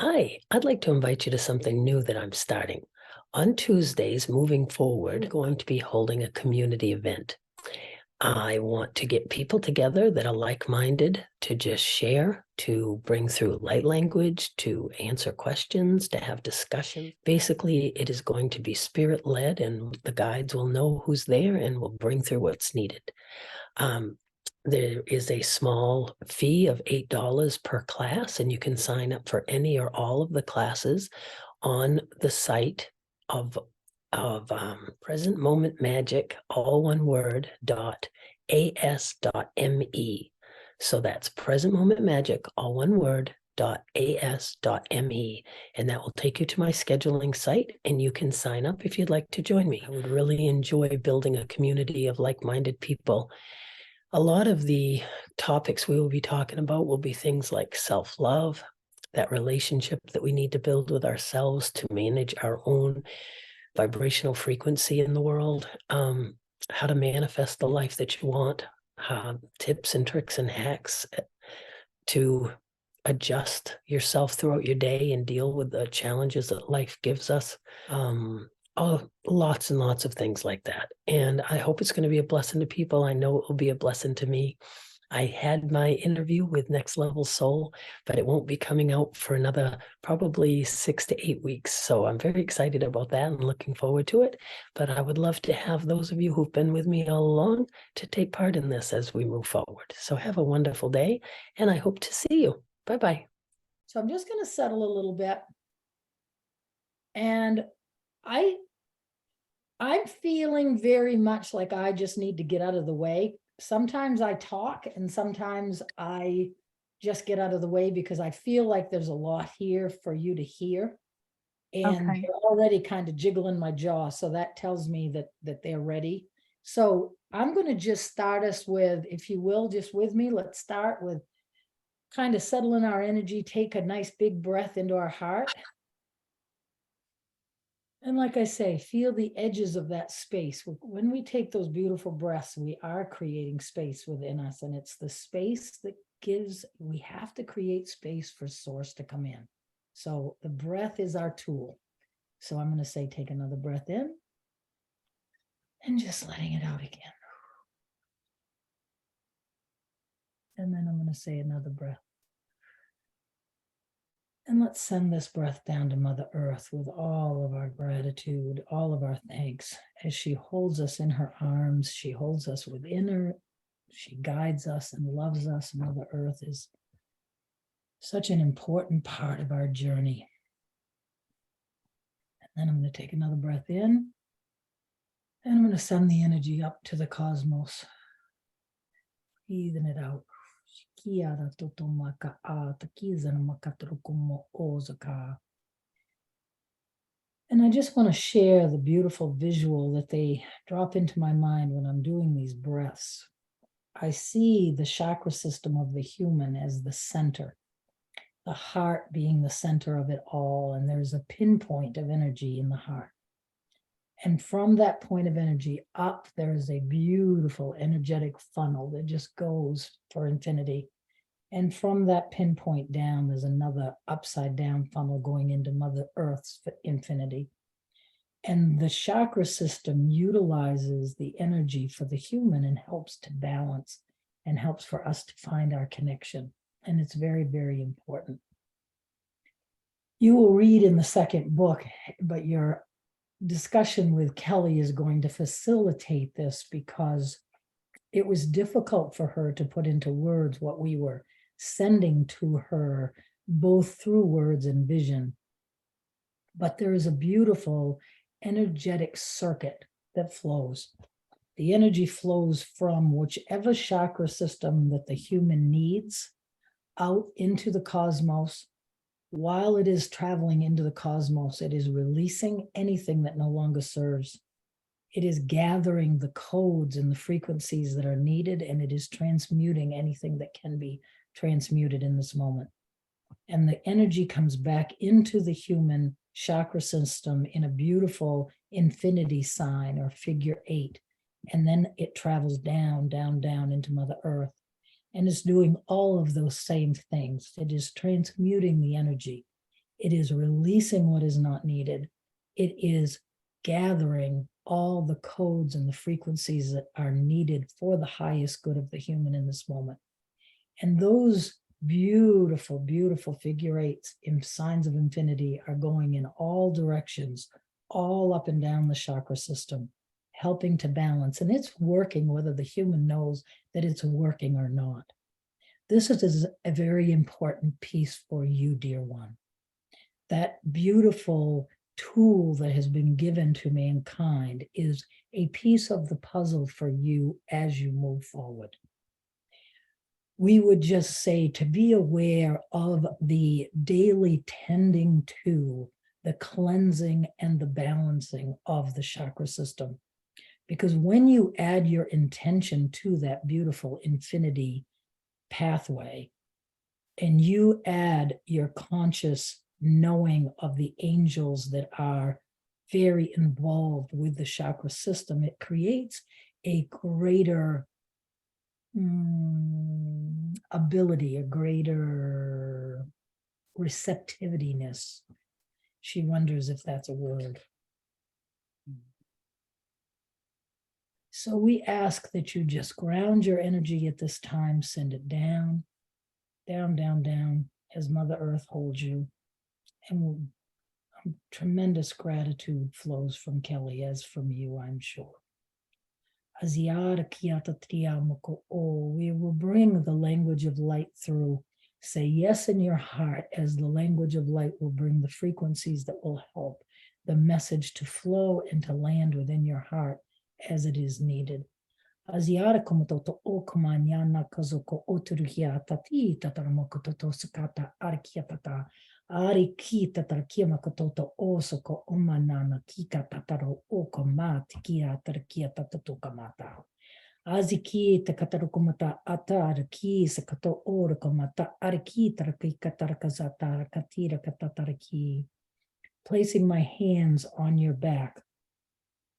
Hi, I'd like to invite you to something new that I'm starting. On Tuesdays, moving forward, I'm going to be holding a community event. I want to get people together that are like-minded to just share, to bring through light language, to answer questions, to have discussion. Basically, it is going to be spirit-led, and the guides will know who's there and will bring through what's needed. There is a small fee of $8 per class, and you can sign up for any or all of the classes on the site of Present Moment Magic, all one word, .as.me. So that's Present Moment Magic, all one word, .as.me, and that will take you to my scheduling site, and you can sign up if you'd like to join me. I would really enjoy building a community of like-minded people. A lot of the topics we will be talking about will be things like self-love, that relationship that we need to build with ourselves to manage our own vibrational frequency in the world, how to manifest the life that you want, tips and tricks and hacks to adjust yourself throughout your day and deal with the challenges that life gives us. Lots and lots of things like that. And I hope it's going to be a blessing to people. I know it will be a blessing to me. I had my interview with Next Level Soul, but it won't be coming out for another probably 6 to 8 weeks. So I'm very excited about that and looking forward to it. But I would love to have those of you who've been with me all along to take part in this as we move forward. So have a wonderful day, and I hope to see you. Bye-bye. So I'm just going to settle a little bit. And I'm feeling very much like I just need to get out of the way. Sometimes I talk and sometimes I just get out of the way because I feel like there's a lot here for you to hear. And Okay. they're already kind of jiggling my jaw. So that tells me that they're ready. So I'm going to just start us with, if you will, just with me, let's start with kind of settling our energy, take a nice big breath into our heart. And like I say, feel the edges of that space. When we take those beautiful breaths, we are creating space within us. And it's the space that we have to create space for source to come in. So the breath is our tool. So I'm going to say, take another breath in and just letting it out again. And then I'm going to say another breath. And let's send this breath down to Mother Earth with all of our gratitude, all of our thanks. As she holds us in her arms, she holds us within her, she guides us and loves us. Mother Earth is such an important part of our journey. And then I'm going to take another breath in, and I'm going to send the energy up to the cosmos, breathing it out. And I just want to share the beautiful visual that they drop into my mind when I'm doing these breaths. I see the chakra system of the human as the center, the heart being the center of it all. And there's a pinpoint of energy in the heart. And from that point of energy up, there is a beautiful energetic funnel that just goes for infinity. And from that pinpoint down, there's another upside down funnel going into Mother Earth's infinity. And the chakra system utilizes the energy for the human and helps to balance and helps for us to find our connection. And it's very, very important. You will read in the second book, but your discussion with Kelly is going to facilitate this because it was difficult for her to put into words what we were sending to her, both through words and vision. But there is a beautiful energetic circuit that flows. The energy flows from whichever chakra system that the human needs out into the cosmos. While it is traveling into the cosmos, it is releasing anything that no longer serves. It is gathering the codes and the frequencies that are needed, and it is transmuting anything that can be transmuted in this moment. And the energy comes back into the human chakra system in a beautiful infinity sign or figure 8. And then it travels down, down, down into Mother Earth. And is doing all of those same things. It is transmuting the energy. It is releasing what is not needed. It is gathering all the codes and the frequencies that are needed for the highest good of the human in this moment. And those beautiful, beautiful figure eights in signs of infinity are going in all directions, all up and down the chakra system, helping to balance. And it's working whether the human knows that it's working or not. This is a very important piece for you, dear one. That beautiful tool that has been given to mankind is a piece of the puzzle for you as you move forward. We would just say to be aware of the daily tending to the cleansing and the balancing of the chakra system. Because when you add your intention to that beautiful infinity pathway, and you add your conscious knowing of the angels that are very involved with the chakra system, it creates a greater ability, a greater receptiveness. She wonders if that's a word. So we ask that you just ground your energy at this time, send it down, down, down, down, as Mother Earth holds you. And tremendous gratitude flows from Kelly, as from you, I'm sure. We will bring the language of light through. Say yes in your heart, as the language of light will bring the frequencies that will help the message to flow and to land within your heart as it is needed. Ari ki tatara kia makatoto osoko omanana kika tataro oko mati kia tarakia tatatuka mata. Azi ki te katarukumata atar ki se kato oroko mata ari ki taraki katarakazata katira katataraki. Placing my hands on your back,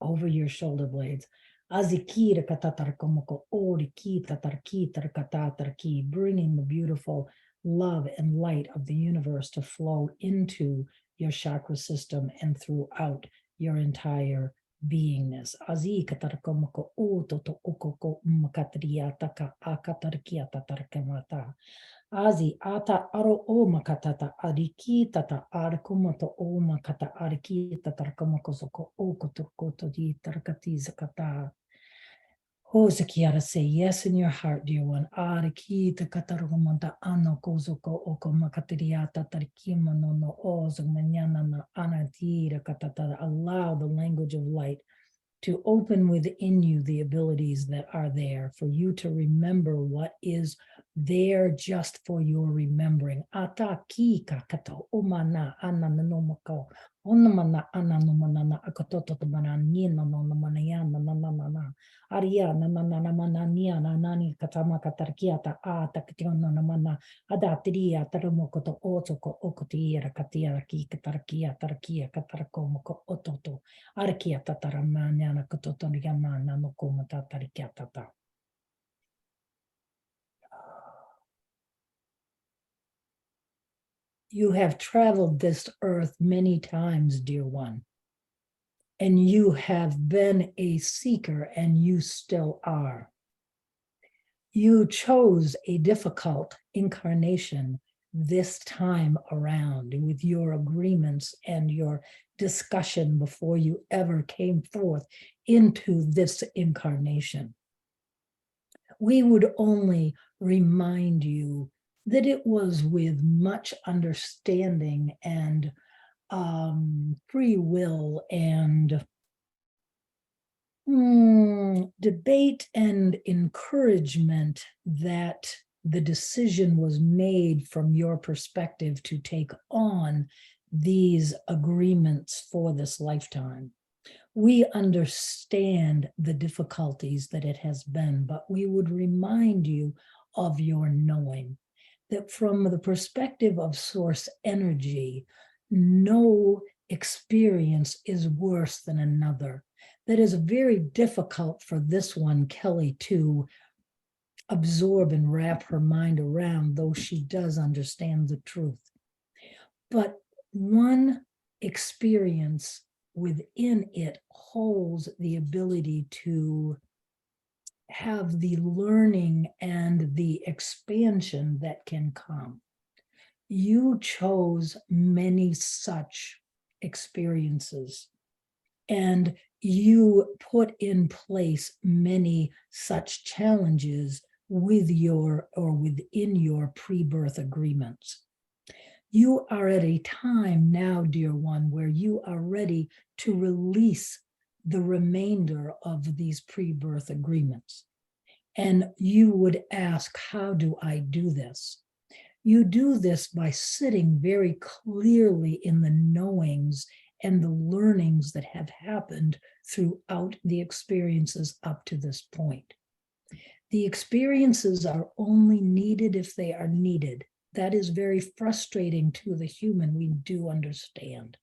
over your shoulder blades. Azikira katatarkomoko ori ki tatarki tarakatatarki, bringing the beautiful love and light of the universe to flow into your chakra system and throughout your entire beingness. Azi katarkomoko utoto ukoko makatriataka akatarkia tatarkamata. Azi ata aro o makatata ariki tata arkumoto o makata ariki tatarkamoko soko o kotokoto di tarakati zakata. Hosakiara, say yes in your heart, dear one. Ariki takatarumonta ano kozoko oko makatiriata tarikimo no no ozo manyana na anatira katata. Allow the language of light to open within you the abilities that are there for you to remember what is there just for your remembering. Ata ki kakato umana anananomako onamana ananomanana akototo mananina no manayana nanana aria nanana manania nanani katama katarkiata ataktiona namana adatiria taramokoto otoko okotira katia ki katarkia tarkia katarakomoko ototo arkia tataramanya. You have traveled this earth many times, dear one, and you have been a seeker, and you still are. You chose a difficult incarnation this time around with your agreements and your discussion before you ever came forth into this incarnation. We would only remind you that it was with much understanding and free will and debate and encouragement that the decision was made from your perspective to take on these agreements for this lifetime. We understand the difficulties that it has been, but we would remind you of your knowing that from the perspective of source energy, no experience is worse than another. That is very difficult for this one, Kelly, to absorb and wrap her mind around, though she does understand the truth. But one experience within it holds the ability to have the learning and the expansion that can come. You chose many such experiences, and you put in place many such challenges with your or within your pre-birth agreements. You are at a time now, dear one, where you are ready to release the remainder of these pre-birth agreements. And you would ask, how do I do this? You do this by sitting very clearly in the knowings and the learnings that have happened throughout the experiences up to this point. The experiences are only needed if they are needed. That is very frustrating to the human, we do understand.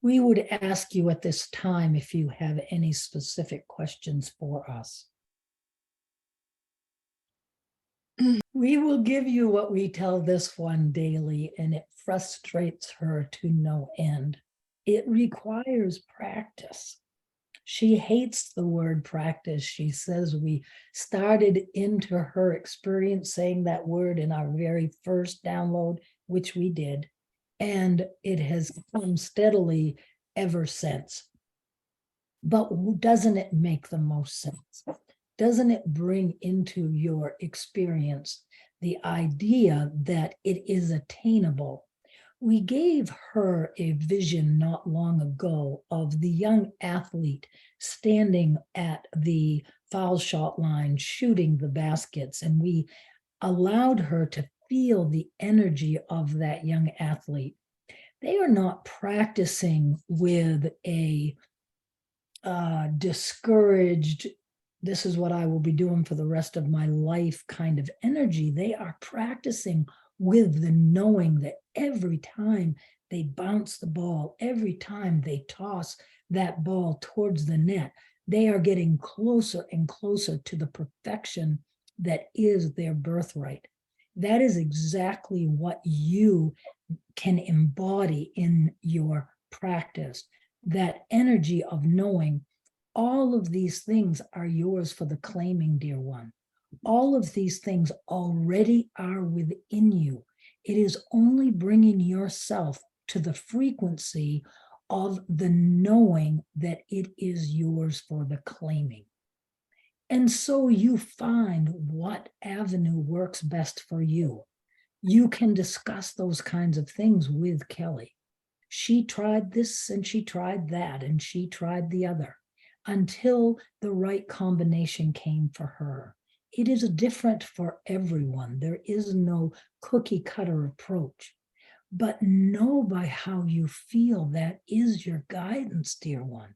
We would ask you at this time if you have any specific questions for us. We will give you what we tell this one daily, and it frustrates her to no end. It requires practice. She hates the word practice. She says we started into her experience saying that word in our very first download, which we did, and it has come steadily ever since. But doesn't it make the most sense? Doesn't it bring into your experience the idea that it is attainable? We gave her a vision not long ago of the young athlete standing at the foul shot line shooting the baskets, and we allowed her to feel the energy of that young athlete. They are not practicing with a discouraged, this is what I will be doing for the rest of my life kind of energy. They are practicing with the knowing that every time they bounce the ball, every time they toss that ball towards the net, they are getting closer and closer to the perfection that is their birthright. That is exactly what you can embody in your practice. That energy of knowing all of these things are yours for the claiming, dear one. All of these things already are within you. It is only bringing yourself to the frequency of the knowing that it is yours for the claiming. And so you find what avenue works best for you. You can discuss those kinds of things with Kelly. She tried this and she tried that and she tried the other until the right combination came for her. It is different for everyone. There is no cookie cutter approach. But know by how you feel that is your guidance, dear one.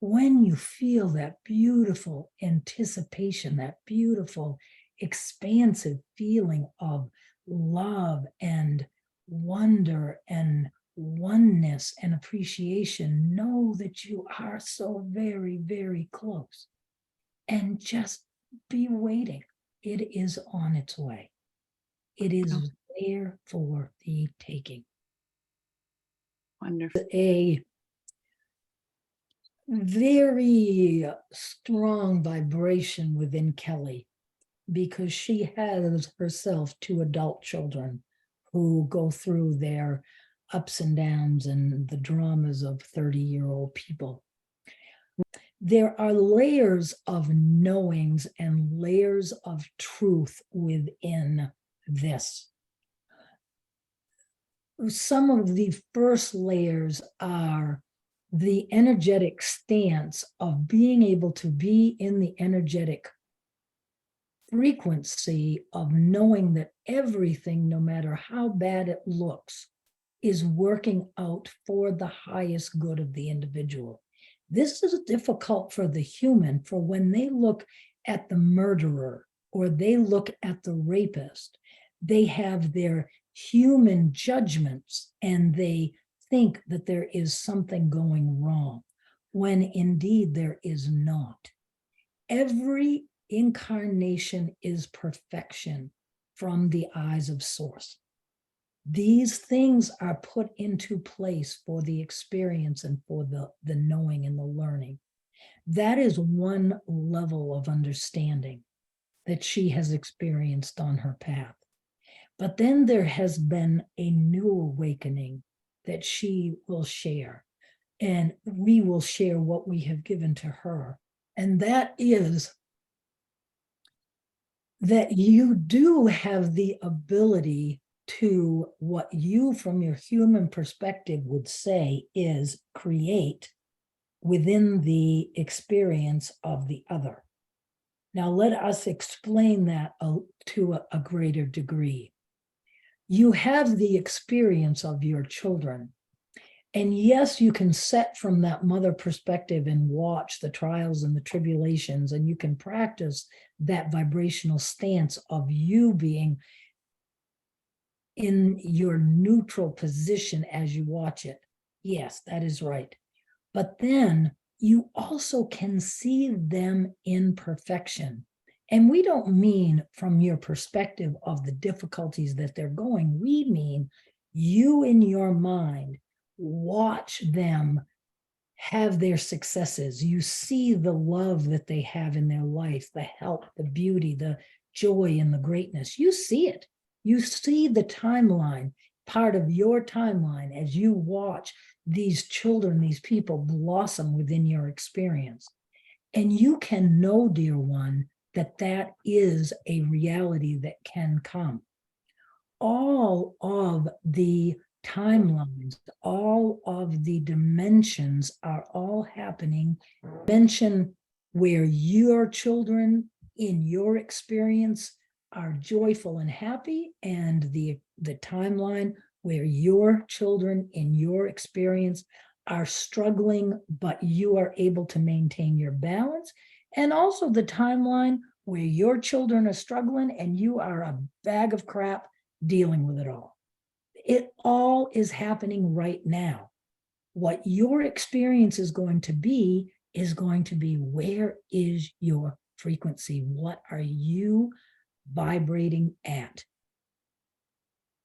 When you feel that beautiful anticipation, that beautiful expansive feeling of love and wonder and oneness and appreciation, know that you are so very, very close. And just be waiting. It is on its way. It is there for the taking. Wonderful. A very strong vibration within Kelly, because she has herself 2 adult children who go through their ups and downs and the dramas of 30-year-old people. There are layers of knowings and layers of truth within this. Some of the first layers are the energetic stance of being able to be in the energetic frequency of knowing that everything, no matter how bad it looks, is working out for the highest good of the individual. This is difficult for the human, for when they look at the murderer or they look at the rapist, they have their human judgments and they think that there is something going wrong. when indeed there is not. Every incarnation is perfection from the eyes of Source. These things are put into place for the experience and for the knowing and the learning. That is one level of understanding that she has experienced on her path. But then there has been a new awakening that she will share, and we will share what we have given to her. And that is that you do have the ability to, what you from your human perspective would say is, create within the experience of the other. Now let us explain that to a greater degree. You have the experience of your children. And yes, you can set from that mother perspective and watch the trials and the tribulations, and you can practice that vibrational stance of you being in your neutral position as you watch it. Yes, that is right. But then you also can see them in perfection. And we don't mean from your perspective of the difficulties that they're going. We mean you in your mind watch them have their successes. You see the love that they have in their life, the help, the beauty, the joy, and the greatness. You see it. You see the timeline, part of your timeline, as you watch these children, these people blossom within your experience. And you can know, dear one, that that is a reality that can come. All of the timelines, all of the dimensions are all happening. Dimension where your children in your experience are joyful and happy, and the timeline where your children in your experience are struggling, but you are able to maintain your balance. And also the timeline where your children are struggling and you are a bag of crap dealing with it all. It all is happening right now. What your experience is going to be where is your frequency? What are you vibrating at?